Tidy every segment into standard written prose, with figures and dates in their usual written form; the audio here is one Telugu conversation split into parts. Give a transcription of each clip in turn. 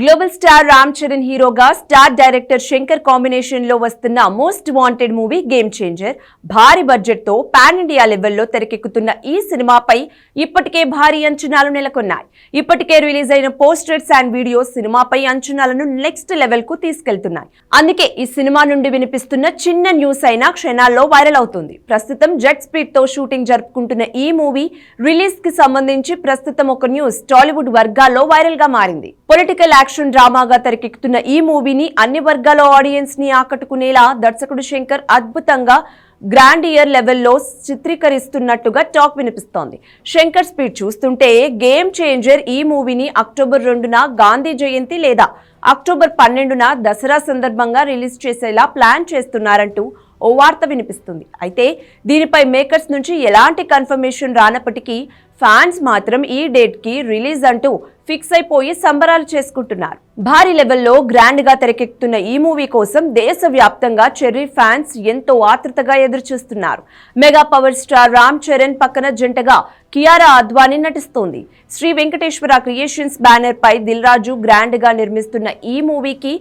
గ్లోబల్ స్టార్ రామ్ చరణ్ హీరోగా స్టార్ డైరెక్టర్ శంకర్ కాంబినేషన్ లో వస్తున్న most wanted movie game changer భారీ బడ్జెట్ తో పాన్ ఇండియా లెవెల్లో తెరకెక్కుతున్న ఈ సినిమాపై ఇప్పటికే భారీ అంచనాలు నెలకొన్నాయి. ఇప్పటికే రిలీజ్ అయిన పోస్టర్స్ అండ్ వీడియోస్ సినిమాపై అంచనాలను నెక్స్ట్ లెవెల్ కు తీసుకెళ్తున్నాయి. అందుకే ఈ సినిమా నుండి వినిపిస్తున్న చిన్న న్యూస్ అయినా క్షణాల్లో వైరల్ అవుతుంది. ప్రస్తుతం జెట్ స్పీడ్ తో షూటింగ్ జరుపుకుంటున్న ఈ మూవీ రిలీజ్ కి సంబంధించి ప్రస్తుతం ఒక న్యూస్ టాలీవుడ్ వర్గాల్లో వైరల్ గా మారింది. పొలిటికల్ యాక్షన్ డ్రామాగా తెరకెక్కుతున్న ఈ మూవీని అన్ని వర్గాల ఆడియన్స్ ని ఆకట్టుకునేలా దర్శకుడు శంకర్ అద్భుతంగా గ్రాండ్ ఇయర్ లెవెల్లో చిత్రీకరిస్తున్నట్టుగా టాక్ వినిపిస్తోంది. శంకర్ స్పీడ్ చూస్తుంటే గేమ్ చేంజర్ ఈ మూవీని అక్టోబర్ 2న గాంధీ జయంతి లేదా అక్టోబర్ 12న దసరా సందర్భంగా రిలీజ్ చేసేలా ప్లాన్ చేస్తున్నారంటూ ఓ వార్త వినిపిస్తుంది. అయితే దీనిపై మేకర్స్ నుంచి ఎలాంటి కన్ఫర్మేషన్ రానప్పటికీ ఫ్యాన్స్ మాత్రం ఈ డేట్ కి రిలీజ్ అంటూ ఫిక్స్ అయిపోయి సంబరాలు చేసుకుంటున్నారు. భారీ లెవెల్లో గ్రాండ్ గా తెరకెక్కుతున్న ఈ మూవీ కోసం దేశవ్యాప్తంగా చెర్రీ ఫ్యాన్స్ ఎంతో ఆతృతగా ఎదురుచూస్తున్నారు. Mega power star Ram Charan పక్కన జంటగా కియారా అద్వానీ నటిస్తోంది. శ్రీ వెంకటేశ్వర క్రియేషన్స్ బ్యానర్ పై దిల్ రాజు గ్రాండ్ గా నిర్మిస్తున్న ఈ మూవీకి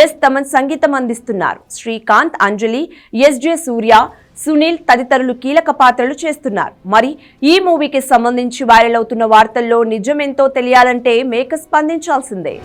ఎస్ తమన్ సంగీతం అందిస్తున్నారు. శ్రీకాంత్, అంజలి, ఎస్జే సూర్య, సునీల్ తదితరులు కీలక పాత్రలు చేస్తున్నారు. మరి ఈ మూవీకి సంబంధించి వైరల్ అవుతున్న వార్తల్లో నిజమెంతో తెలియాలంటే మేకర్స్ స్పందించాల్సిందే.